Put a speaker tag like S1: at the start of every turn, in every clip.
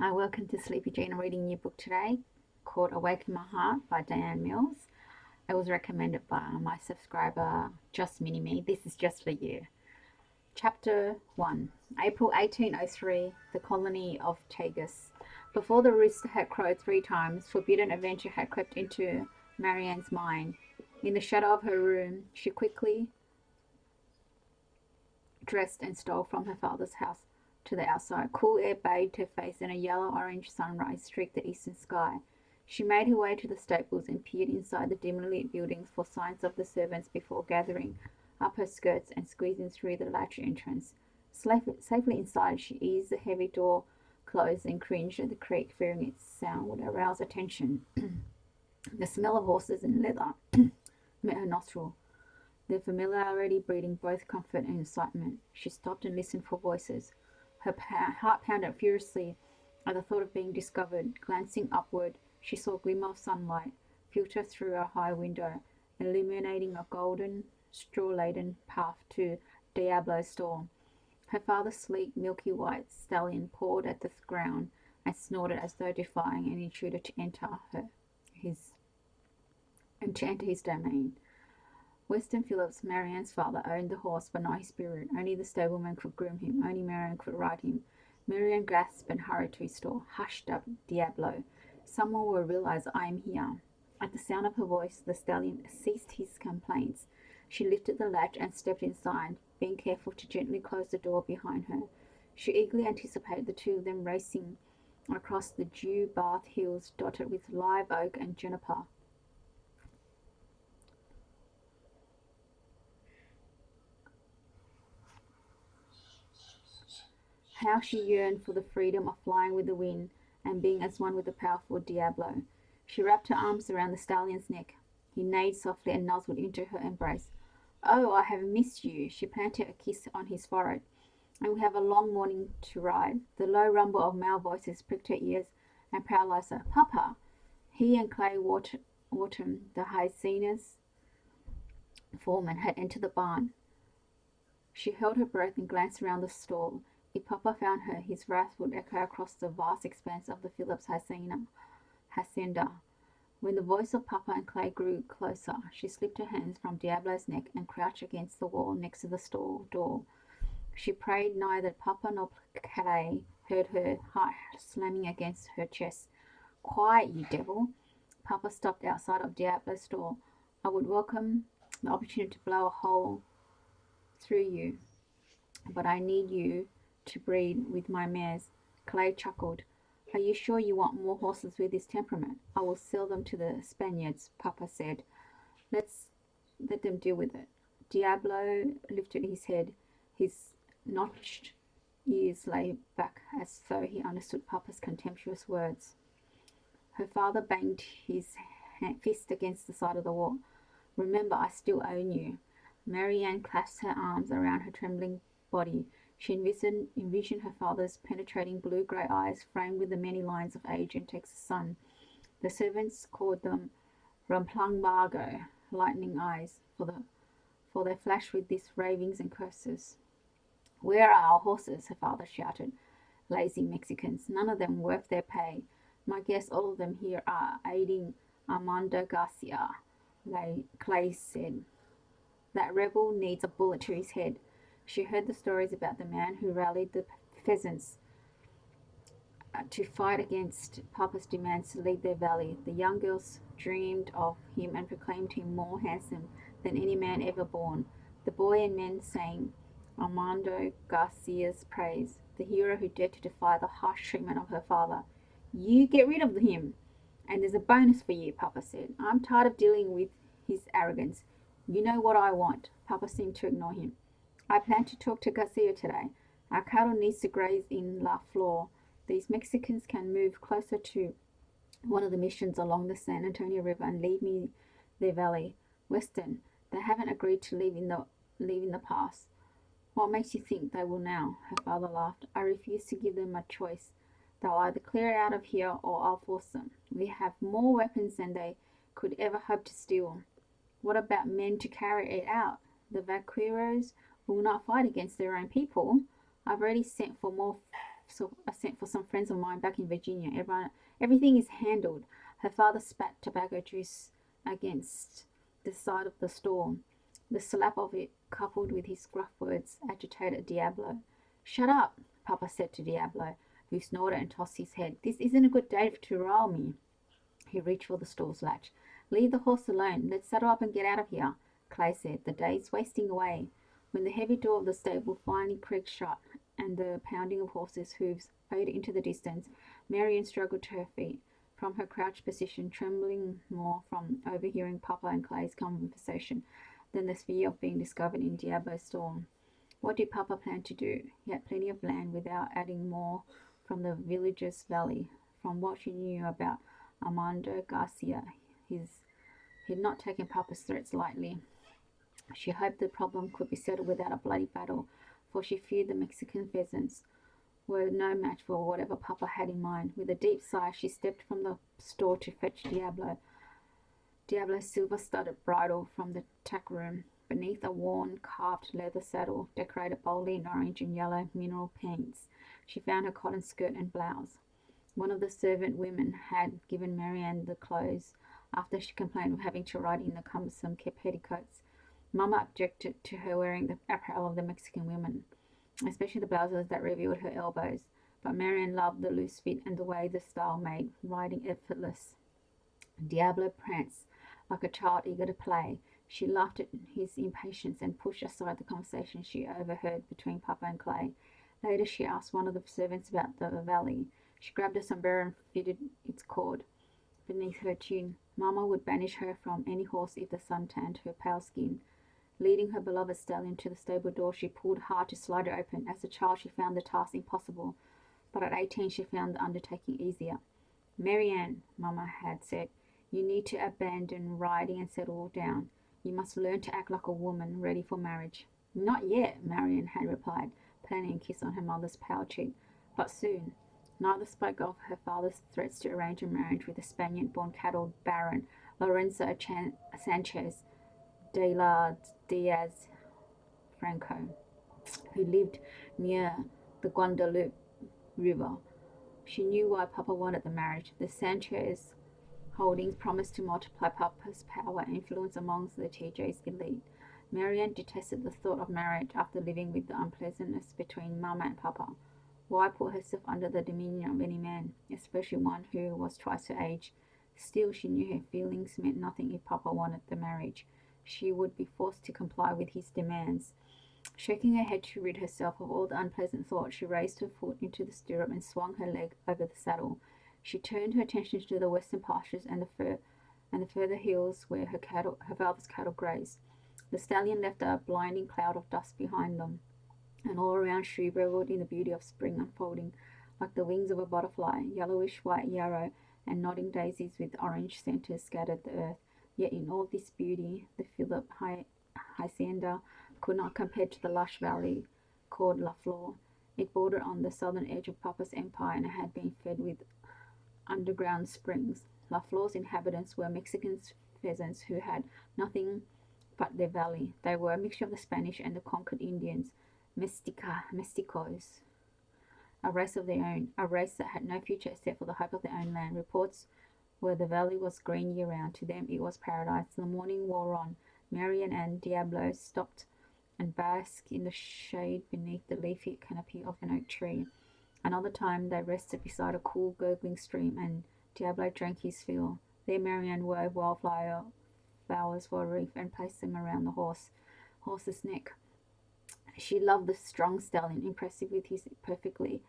S1: Hi, welcome to Sleepy Jean. I'm reading a new book today called Awaken My Heart by Diann. It was recommended by my subscriber, Just Mini Me. This is just for you. Chapter 1 April 1803, the colony of Tagus. Before the rooster had crowed 3 times, forbidden adventure had crept into Marianne's mind. In the shadow of her room, she quickly dressed and stole from her father's house to the outside. Cool air bathed her face, and a yellow-orange sunrise streaked the eastern sky. She made her way to the stables and peered inside the dimly lit buildings for signs of the servants before gathering up her skirts and squeezing through the latch entrance. Safely inside, she eased the heavy door closed and cringed at the creak, fearing its sound would arouse attention. The smell of horses and leather met her nostril, their familiarity breeding both comfort and excitement. She stopped and listened for voices. Her heart pounded furiously at the thought of being discovered. Glancing upward, she saw a glimmer of sunlight filter through a high window, illuminating a golden, straw-laden path to Diablo's stall. Her father's sleek, milky-white stallion pawed at the ground and snorted as though defying an intruder to enter his domain. Weston Phillips, Marianne's father, owned the horse, but not his spirit. Only the stableman could groom him. Only Marianne could ride him. Marianne gasped and hurried to his stall. Hush, Diablo. Someone will realize I am here. At the sound of her voice, the stallion ceased his complaints. She lifted the latch and stepped inside, being careful to gently close the door behind her. She eagerly anticipated the two of them racing across the dew-bathed hills dotted with live oak and juniper. How she yearned for the freedom of flying with the wind and being as one with the powerful Diablo. She wrapped her arms around the stallion's neck. He neighed softly and nuzzled into her embrace. "Oh, I have missed you." She planted a kiss on his forehead. "And we have a long morning to ride." The low rumble of male voices pricked her ears and paralyzed her. "Papa!" He and Clay Wharton, the hyacinthus foreman, had entered the barn. She held her breath and glanced around the stall. If Papa found her, his wrath would echo across the vast expanse of the Phillips hacienda. When the voice of Papa and Clay grew closer, she slipped her hands from Diablo's neck and crouched against the wall next to the stall door. She prayed neither Papa nor Clay heard her heart slamming against her chest. "Quiet, you devil!" Papa stopped outside of Diablo's stall. "I would welcome the opportunity to blow a hole through you, but I need you to breed with my mares." Clay chuckled. "Are you sure you want more horses with this temperament?" "I will sell them to the Spaniards," Papa said. Let them deal with it." Diablo lifted his head. His notched ears lay back as though he understood Papa's contemptuous words. Her father banged his fist against the side of the wall. "Remember, I still own you." Marianne clasped her arms around her trembling body. She envisioned her father's penetrating blue-grey eyes framed with the many lines of age and Texas sun. The servants called them Ramplumbago, lightning eyes, for they flashed with these ravings and curses. "Where are our horses?" her father shouted. "Lazy Mexicans, none of them worth their pay. My guess all of them here are aiding Armando Garcia," Clay said. "That rebel needs a bullet to his head." She heard the stories about the man who rallied the pheasants to fight against Papa's demands to leave their valley. The young girls dreamed of him and proclaimed him more handsome than any man ever born. The boy and men sang Armando Garcia's praise, the hero who dared to defy the harsh treatment of her father. "You get rid of him, and there's a bonus for you," Papa said. "I'm tired of dealing with his arrogance. You know what I want." Papa seemed to ignore him. "I plan to talk to Garcia today. Our cattle needs to graze in La Flor. These Mexicans can move closer to one of the missions along the San Antonio River and leave me their valley. Weston, they haven't agreed to leave in the past. What makes you think they will now?" Her father laughed. "I refuse to give them a choice. They'll either clear out of here or I'll force them. We have more weapons than they could ever hope to steal." "What about men to carry it out?" "The vaqueros will not fight against their own people. I've already sent for more sent for some friends of mine back in Virginia. Everything is handled." Her father spat tobacco juice against the side of the stall. The slap of it, coupled with his gruff words, agitated Diablo. "Shut up," Papa said to Diablo, who snorted and tossed his head. "This isn't a good day to rile me." He reached for the stall's latch. "Leave the horse alone. Let's saddle up and get out of here," Clay said. "The day's wasting away." When the heavy door of the stable finally creaked shut and the pounding of horses' hoofs faded into the distance, Marianne struggled to her feet. From her crouched position, trembling more from overhearing Papa and Clay's conversation than the fear of being discovered in Diablo's stall. What did Papa plan to do? He had plenty of land without adding more from the village's valley. From what she knew about Armando Garcia, he'd not taken Papa's threats lightly. She hoped the problem could be settled without a bloody battle, for she feared the Mexican peasants were no match for whatever Papa had in mind. With a deep sigh, she stepped from the store to fetch Diablo's silver-studded bridle from the tack room. Beneath a worn, carved leather saddle, decorated boldly in orange and yellow mineral paints, she found her cotton skirt and blouse. One of the servant women had given Marianne the clothes after she complained of having to ride in the cumbersome petticoats. Mama objected to her wearing the apparel of the Mexican women, especially the blouses that revealed her elbows, but Marianne loved the loose fit and the way the style made riding effortless. Diablo pranced like a child eager to play. She laughed at his impatience and pushed aside the conversation she overheard between Papa and Clay. Later she asked one of the servants about the valley. She grabbed a sombrero and fitted its cord beneath her chin. Mama would banish her from any horse if the sun tanned her pale skin. Leading her beloved stallion to the stable door, she pulled hard to slide it open. As a child she found the task impossible, but at 18 she found the undertaking easier. "Marianne," Mama had said, "you need to abandon riding and settle down. You must learn to act like a woman ready for marriage." "Not yet," Marianne had replied, planting a kiss on her mother's pale cheek, "but soon." Neither spoke of her father's threats to arrange a marriage with the Spaniard-born cattle baron Lorenzo Sanchez de la Diaz Franco, who lived near the Guadalupe River. She knew why Papa wanted the marriage. The Sanchez holdings promised to multiply Papa's power and influence amongst the TJ's elite. Marianne detested the thought of marriage after living with the unpleasantness between Mama and Papa. Why put herself under the dominion of any man, especially one who was twice her age? Still, she knew her feelings meant nothing if Papa wanted the marriage. She would be forced to comply with his demands. Shaking her head to rid herself of all the unpleasant thoughts, she raised her foot into the stirrup and swung her leg over the saddle. She turned her attention to the western pastures and the further hills where her father's cattle grazed. The stallion left a blinding cloud of dust behind them, and all around she revelled in the beauty of spring unfolding like the wings of a butterfly. Yellowish white yarrow and nodding daisies with orange centers scattered the earth. Yet in all this beauty, the Philip hacienda could not compare to the lush valley called La Flor. It bordered on the southern edge of Papa's empire and had been fed with underground springs. La Flor's inhabitants were Mexican peasants who had nothing but their valley. They were a mixture of the Spanish and the conquered Indians, mesticos, a race of their own, a race that had no future except for the hope of their own land. Reports where the valley was green year-round. To them it was paradise. The morning wore on. Marianne and Diablo stopped and basked in the shade beneath the leafy canopy of an oak tree. Another time they rested beside a cool, gurgling stream, and Diablo drank his fill. There Marianne wove flowers for a wreath and placed them around the horse's neck. She loved the strong stallion, impressive with his perfectly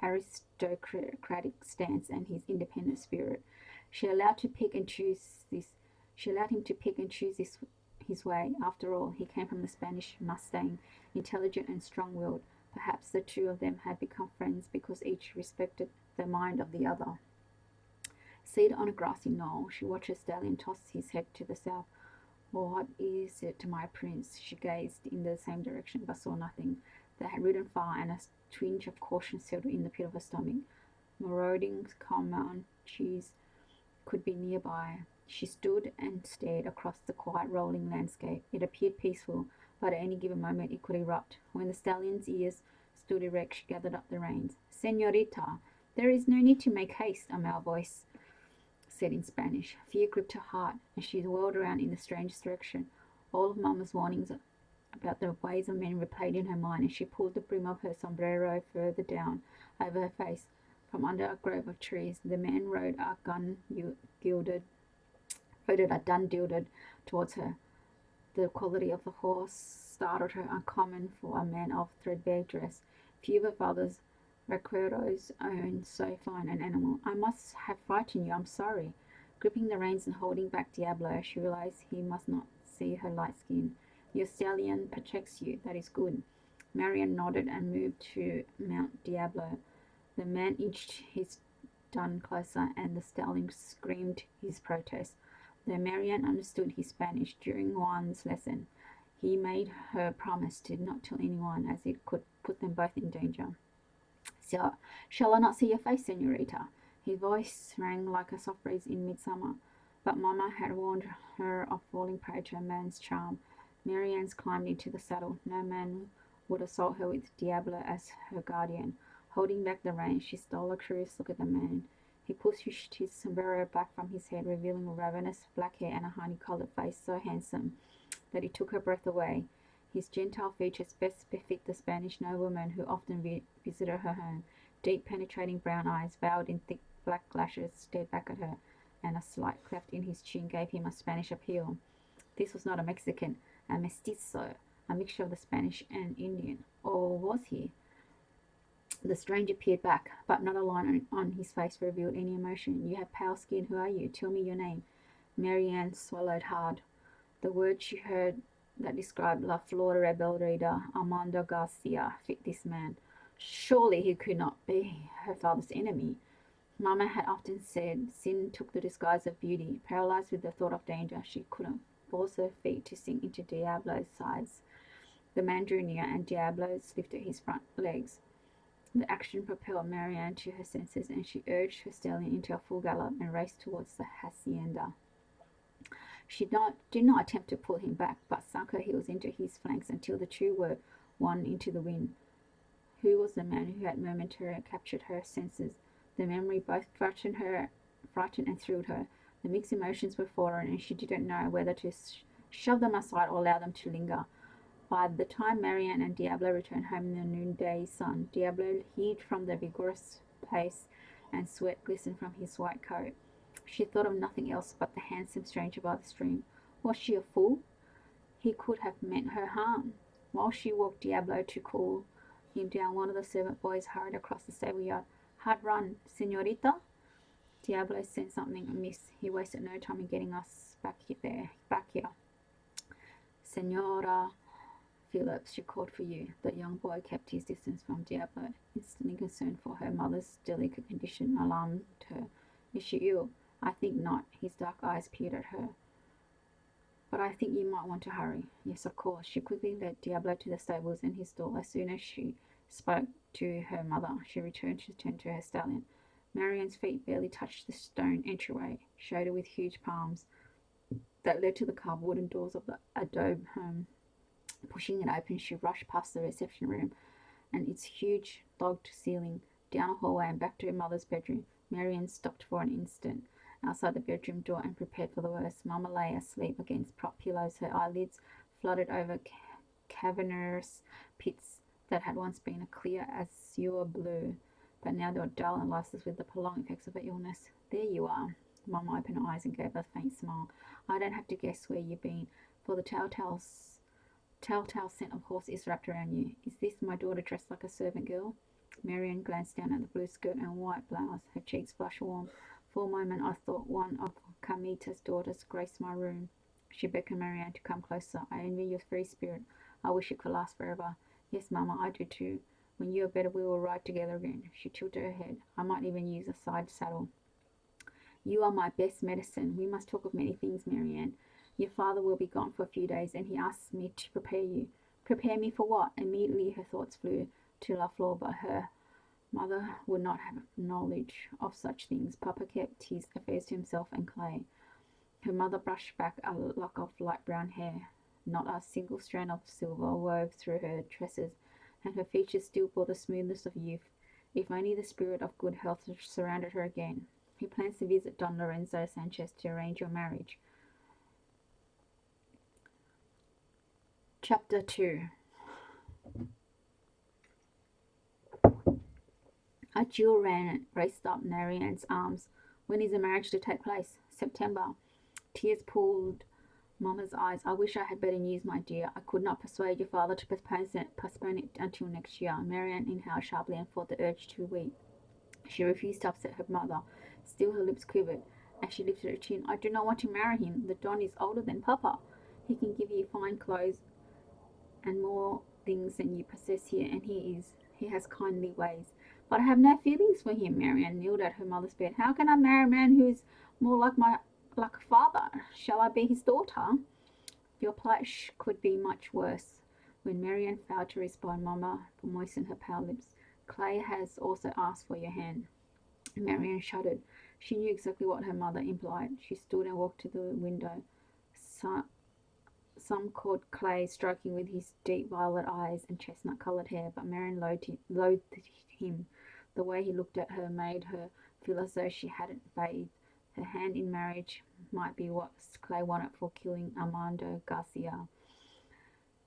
S1: aristocratic stance and his independent spirit. She allowed him to pick and choose his way. After all, he came from the Spanish Mustang, intelligent and strong-willed. Perhaps the two of them had become friends because each respected the mind of the other. Seated on a grassy knoll, she watched the stallion toss his head to the south. "What is it, my prince?" She gazed in the same direction, but saw nothing. They had ridden far, and a twinge of caution settled in the pit of her stomach. Marauding Comanches could be nearby. She stood and stared across the quiet rolling landscape. It appeared peaceful, but at any given moment it could erupt. When the stallion's ears stood erect. She gathered up the reins. Senorita, there is no need to make haste, a male voice said in Spanish. Fear gripped her heart, and she whirled around in the strangest direction. All of Mamma's warnings about the ways of men replayed in her mind, and she pulled the brim of her sombrero further down over her face. From under a grove of trees, the man rode a dun gilded towards her. The quality of the horse startled her, uncommon for a man of threadbare dress. Few of her father's vaqueros owned so fine an animal. I must have frightened you. I'm sorry. Gripping the reins and holding back Diablo, she realized he must not see her light skin. Your stallion protects you. That is good. Marian nodded and moved to mount Diablo. The man inched his dun closer, and the stallion screamed his protest. Though Marianne understood his Spanish during Juan's lesson, he made her promise to not tell anyone, as it could put them both in danger. So, shall I not see your face, senorita? His voice rang like a soft breeze in midsummer, but Mamma had warned her of falling prey to a man's charm. Marianne climbed into the saddle. No man would assault her with Diablo as her guardian. Holding back the reins, she stole a curious look at the man. He pushed his sombrero back from his head, revealing ravenous black hair and a honey-coloured face so handsome that he took her breath away. His gentile features best befit the Spanish nobleman who often visited her home. Deep, penetrating brown eyes, veiled in thick black lashes, stared back at her, and a slight cleft in his chin gave him a Spanish appeal. This was not a Mexican, a mestizo, a mixture of the Spanish and Indian. Or was he? The stranger peered back, but not a line on his face revealed any emotion. You have pale skin. Who are you? Tell me your name. Marianne swallowed hard. The word she heard that described La Flor Rebelrida, Armando Garcia, fit this man. Surely he could not be her father's enemy. Mamma had often said sin took the disguise of beauty. Paralyzed with the thought of danger, she couldn't force her feet to sink into Diablo's sides. The man drew near, and Diablo lifted his front legs. The action propelled Marianne to her senses, and she urged her stallion into a full gallop and raced towards the hacienda. She did not attempt to pull him back, but sunk her heels into his flanks until the two were one into the wind. Who was the man who had momentarily captured her senses? The memory both frightened and thrilled her. The mixed emotions were foreign, and she didn't know whether to shove them aside or allow them to linger. By the time Marianne and Diablo returned home in the noonday sun, Diablo hid from the vigorous pace, and sweat glistened from his white coat. She thought of nothing else but the handsome stranger by the stream. Was she a fool? He could have meant her harm. While she walked Diablo to cool him down, one of the servant boys hurried across the stable yard. Hard run, senorita? Diablo sensed something amiss. He wasted no time in getting us back here. Senora Phillips, she called for you. The young boy kept his distance from Diablo. Instantly concerned for her mother's delicate condition alarmed her. Is she ill? I think not. His dark eyes peered at her. But I think you might want to hurry. Yes, of course. She quickly led Diablo to the stables and his door. As soon as she spoke to her mother, she returned to tend to her stallion. Marianne's feet barely touched the stone entryway, shaded with huge palms, that led to the carved wooden doors of the adobe home. Pushing it open, she rushed past the reception room and its huge logged ceiling, down a hallway and back to her mother's bedroom. Marianne stopped for an instant outside the bedroom door and prepared for the worst. Mamma lay asleep against prop pillows, her eyelids flooded over cavernous pits that had once been a clear azure blue, but now they were dull and lifeless with the prolonged effects of her illness. There you are. Mamma opened her eyes and gave a faint smile. I don't have to guess where you've been, for the telltale scent of horse is wrapped around you. Is this my daughter dressed like a servant girl? Marianne glanced down at the blue skirt and white blouse. Her cheeks flushed warm. For a moment I thought one of Carmita's daughters graced my room. She beckoned Marianne to come closer. I envy your free spirit. I wish it could last forever. Yes, Mamma, I do too. When you are better we will ride together again. She tilted her head. I might even use a side saddle. You are my best medicine. We must talk of many things, Marianne. Your father will be gone for a few days, and he asks me to prepare you. Prepare me for what? Immediately her thoughts flew to La Flor, but her mother would not have knowledge of such things. Papa kept his affairs to himself and Clay. Her mother brushed back a lock of light brown hair. Not a single strand of silver wove through her tresses. and her features still bore the smoothness of youth. If only the spirit of good health surrounded her again. He plans to visit Don Lorenzo Sanchez to arrange your marriage. Chapter 2. A Jill raced up Marianne's arms. When is the marriage to take place? September. Tears pulled Mama's eyes. I wish I had better news, my dear. I could not persuade your father to postpone it until next year. Marianne inhaled sharply and fought the urge to weep. She refused to upset her mother. Still her lips quivered, as she lifted her chin. I do not want to marry him. The Don is older than Papa. He can give you fine clothes and more things than you possess here, and he has kindly ways. But I have no feelings for him. Marianne kneeled at her mother's bed. How can I marry a man who is more like a father? Shall I be his daughter? Your plight could be much worse. When Marianne failed to respond, Mama moistened her pale lips. Clay has also asked for your hand. Marianne shuddered. She knew exactly what her mother implied. She stood and walked to the window. Some called Clay striking with his deep violet eyes and chestnut-coloured hair, but Marianne loathed him. The way he looked at her made her feel as though she hadn't bathed. Her hand in marriage might be what Clay wanted for killing Armando Garcia.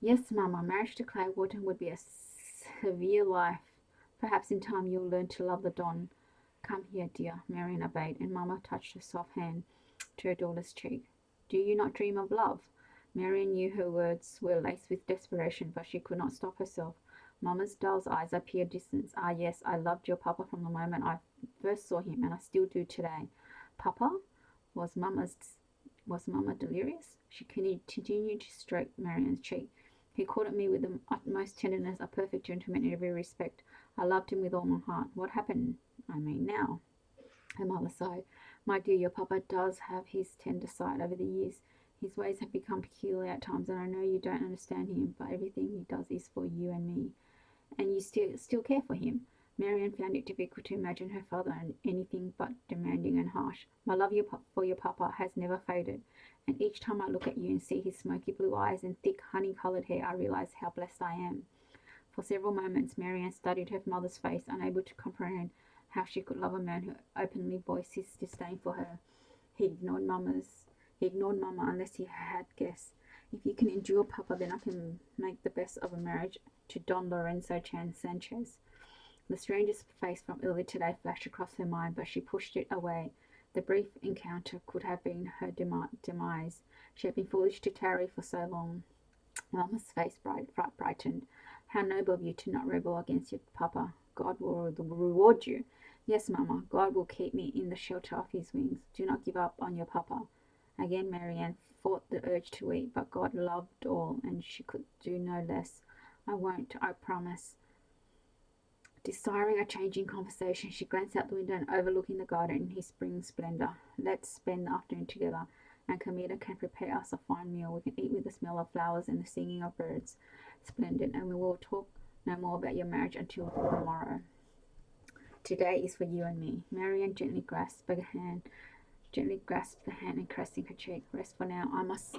S1: Yes, Mama, marriage to Clay Wharton would be a severe life. Perhaps in time you'll learn to love the Don. Come here, dear. Marianne obeyed, and Mama touched her soft hand to her daughter's cheek. Do you not dream of love? Marianne knew her words were laced with desperation, but she could not stop herself. Mama's dull eyes appeared distant. Ah, yes, I loved your papa from the moment I first saw him, and I still do today. Papa? Was Mama delirious? She continued to stroke Marianne's cheek. He courted me with the utmost tenderness, a perfect gentleman in every respect. I loved him with all my heart. What happened, now? Her mother sighed. My dear, your papa does have his tender side over the years. His ways have become peculiar at times, and I know you don't understand him, but everything he does is for you and me. And you still care for him. Marianne found it difficult to imagine her father anything but demanding and harsh. My love for your papa has never faded, and each time I look at you and see his smoky blue eyes and thick honey-coloured hair, I realize how blessed I am. For several moments, Marianne studied her mother's face, unable to comprehend how she could love a man who openly voiced his disdain for her. He ignored Mama unless he had guests. If you can endure Papa, then I can make the best of a marriage to Don Lorenzo Sanchez. The stranger's face from earlier today flashed across her mind, but she pushed it away. The brief encounter could have been her demise. She had been foolish to tarry for so long. Mama's face brightened. How noble of you to not rebel against your papa. God will reward you. Yes, Mama, God will keep me in the shelter of his wings. Do not give up on your papa. Again Marianne fought the urge to weep, but God loved all, and she could do no less. I won't, I promise. Desiring a change in conversation, she glanced out the window and overlooking the garden in his spring splendour. Let's spend the afternoon together, and Camila can prepare us a fine meal. We can eat with the smell of flowers and the singing of birds. Splendid, and we will talk no more about your marriage until tomorrow. Today is for you and me. Marianne gently grasped the hand and caressing her cheek. Rest for now. I must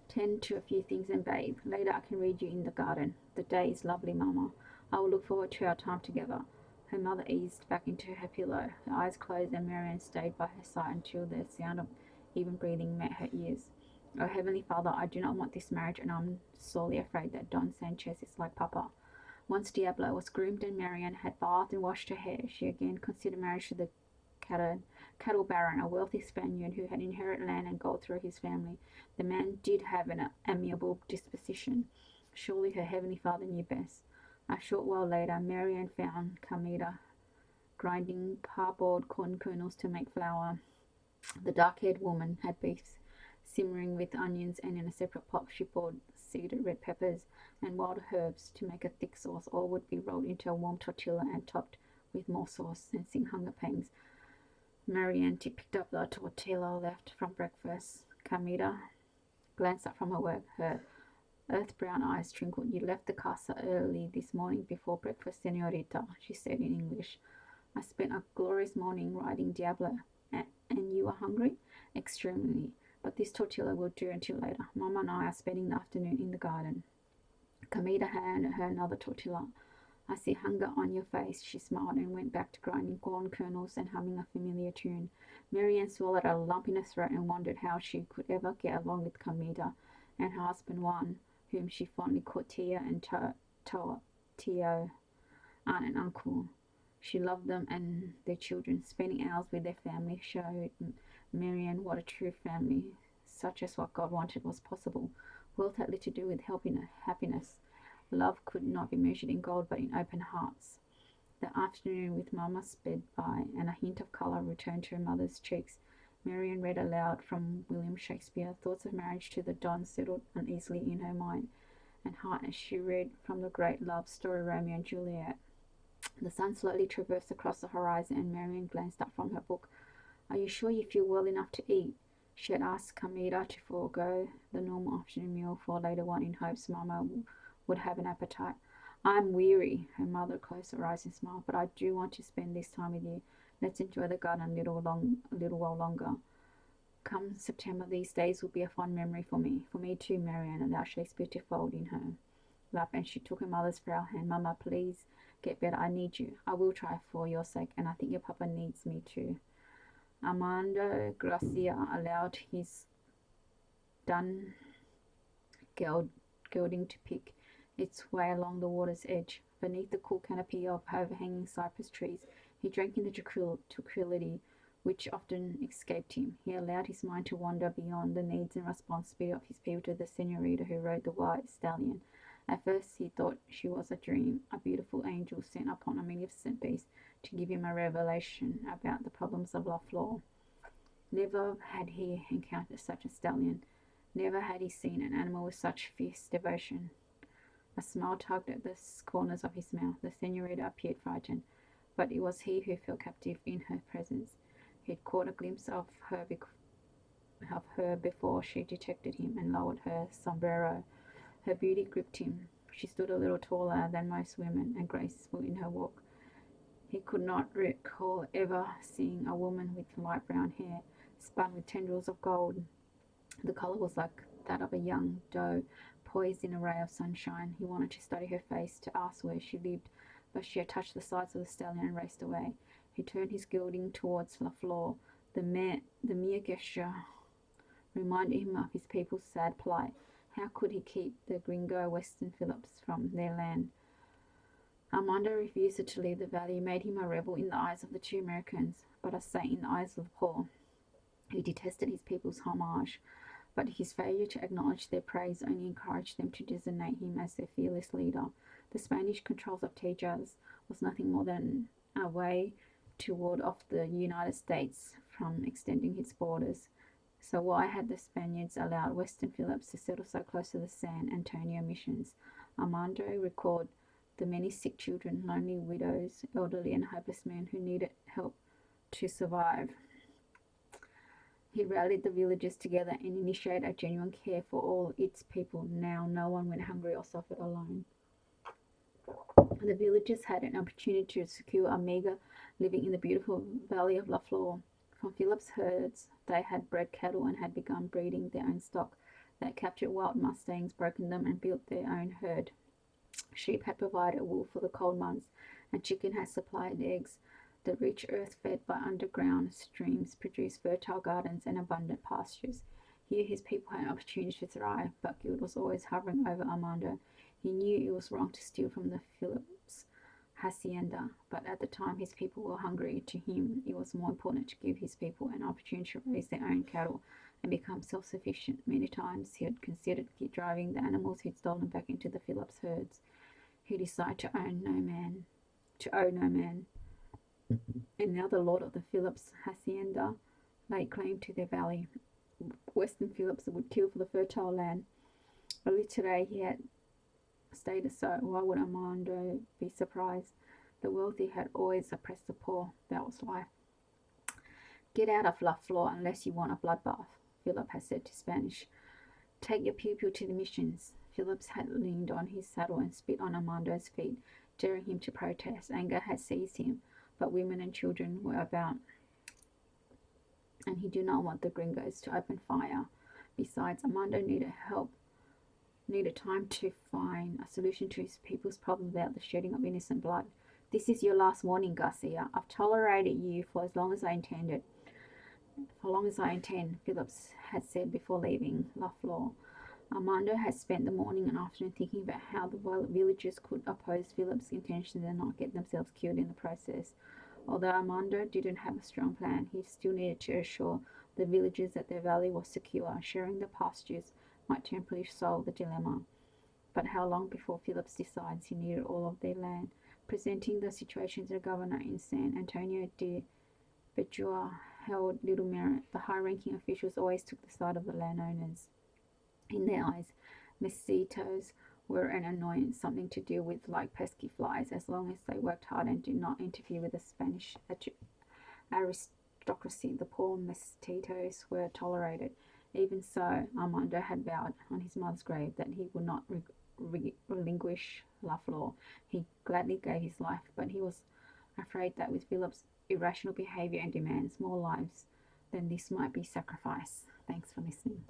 S1: tend to a few things and bathe. Later I can read you in the garden. The day is lovely, Mama. I will look forward to our time together. Her mother eased back into her pillow. Her eyes closed, and Marianne stayed by her side until the sound of even breathing met her ears. Oh, Heavenly Father, I do not want this marriage, and I'm sorely afraid that Don Sanchez is like Papa. Once Diablo was groomed and Marianne had bathed and washed her hair, she again considered marriage to the cattle baron, a wealthy Spaniard who had inherited land and gold through his family. The man did have an amiable disposition. Surely her Heavenly Father knew best. A short while later, Marianne found Carmita grinding parboiled corn kernels to make flour. The dark-haired woman had beef simmering with onions, and in a separate pot she poured seeded red peppers and wild herbs to make a thick sauce. All would be rolled into a warm tortilla and topped with more sauce. Sensing hunger pangs, Marianne picked up the tortilla left from breakfast. Carmita glanced up from her work. Her earth-brown eyes twinkled. You left the casa early this morning before breakfast, senorita, she said in English. I spent a glorious morning riding Diablo. And you are hungry? Extremely. But this tortilla will do until later. Mama and I are spending the afternoon in the garden. Carmita handed her another tortilla. I see hunger on your face. She smiled and went back to grinding corn kernels and humming a familiar tune. Marianne swallowed a lump in her throat and wondered how she could ever get along with Carmita and her husband Juan, whom she fondly called Tia and Tio, aunt and uncle. She loved them and their children. Spending hours with their family showed Marianne what a true family, such as what God wanted, was possible. Wealth had little to do with helping happiness. Love could not be measured in gold but in open hearts. The afternoon with Mamma sped by, and a hint of colour returned to her mother's cheeks. Marianne read aloud from William Shakespeare. Thoughts of marriage to the Don settled uneasily in her mind and heart as she read from the great love story Romeo and Juliet. The sun slowly traversed across the horizon, and Marianne glanced up from her book. "Are you sure you feel well enough to eat?" She had asked Carmita to forego the normal afternoon meal for later one in hopes Mamma would have an appetite. "I'm weary." Her mother closed her eyes and smiled. "But I do want to spend this time with you. Let's enjoy the garden a little while longer. Come September, these days will be a fond memory for me." "For me too," Marianne allowed Shakespeare to fold in her lap, and she took her mother's frail hand. "Mamma, please get better. I need you. I will try for your sake, and I think your papa needs me too." Armando Gracia allowed his dun gelding to pick its way along the water's edge. Beneath the cool canopy of overhanging cypress trees, he drank in the tranquility which often escaped him. He allowed his mind to wander beyond the needs and responsibility of his people to the senorita who rode the white stallion. At first he thought she was a dream, a beautiful angel sent upon a magnificent beast to give him a revelation about the problems of La Flor. Never had he encountered such a stallion. Never had he seen an animal with such fierce devotion. A smile tugged at the corners of his mouth. The senorita appeared frightened, but it was he who felt captive in her presence. He had caught a glimpse of her before she detected him and lowered her sombrero. Her beauty gripped him. She stood a little taller than most women and graceful in her walk. He could not recall ever seeing a woman with light brown hair spun with tendrils of gold. The colour was like that of a young doe poised in a ray of sunshine. He wanted to study her face, to ask where she lived, but she had touched the sides of the stallion and raced away. He turned his gelding towards La Flor. The mere gesture reminded him of his people's sad plight. How could he keep the gringo Weston Phillips from their land? Armando refused to leave the valley, made him a rebel in the eyes of the two Americans, but a saint in the eyes of the poor. He detested his people's homage, but his failure to acknowledge their praise only encouraged them to designate him as their fearless leader. The Spanish controls of Tejas was nothing more than a way to ward off the United States from extending its borders. So why had the Spaniards allowed Weston Phillips to settle so close to the San Antonio missions? Armando recalled the many sick children, lonely widows, elderly and hopeless men who needed help to survive. He rallied the villagers together and initiated a genuine care for all its people. Now no one went hungry or suffered alone. The villagers had an opportunity to secure a meager living in the beautiful valley of La Flor. From Philip's herds they had bred cattle and had begun breeding their own stock. They had captured wild mustangs, broken them, and built their own herd. Sheep had provided wool for the cold months, and chicken had supplied eggs. The rich earth fed by underground streams produced fertile gardens and abundant pastures. Here his people had an opportunity to thrive, but guilt was always hovering over Armando. He knew it was wrong to steal from the Phillips hacienda, but at the time his people were hungry. To him, it was more important to give his people an opportunity to raise their own cattle and become self-sufficient. Many times he had considered driving the animals he'd stolen back into the Phillips herds. He decided to owe no man. And now the lord of the Phillips hacienda laid claim to their valley. Weston Phillips would kill for the fertile land. Early today he had stated so. Why would Armando be surprised? The wealthy had always oppressed the poor. That was life. "Get out of La Flor unless you want a bloodbath," Philip had said to Spanish. "Take your pupil to the missions." Phillips had leaned on his saddle and spit on Armando's feet, daring him to protest. Anger had seized him, but women and children were about, and he did not want the gringos to open fire. Besides, Armando needed help needed time to find a solution to his people's problem about the shedding of innocent blood. This is your last warning, Garcia. I've tolerated you for as long as I intended. For long as I intend, Phillips had said before leaving La Flor. Armando had spent the morning and afternoon thinking about how the villagers could oppose Philip's intentions and not get themselves killed in the process. Although Armando didn't have a strong plan, he still needed to assure the villagers that their valley was secure. Sharing the pastures might temporarily solve the dilemma. But how long before Phillips decides he needed all of their land? Presenting the situation to the governor in San Antonio de Bedua held little merit. The high-ranking officials always took the side of the landowners. In their eyes, mosquitoes were an annoyance, something to deal with like pesky flies, as long as they worked hard and did not interfere with the Spanish aristocracy. The poor mosquitoes were tolerated. Even so, Armando had vowed on his mother's grave that he would not relinquish La Flor. He gladly gave his life, but he was afraid that with Philip's irrational behavior and demands, more lives than this might be sacrificed. Thanks for listening.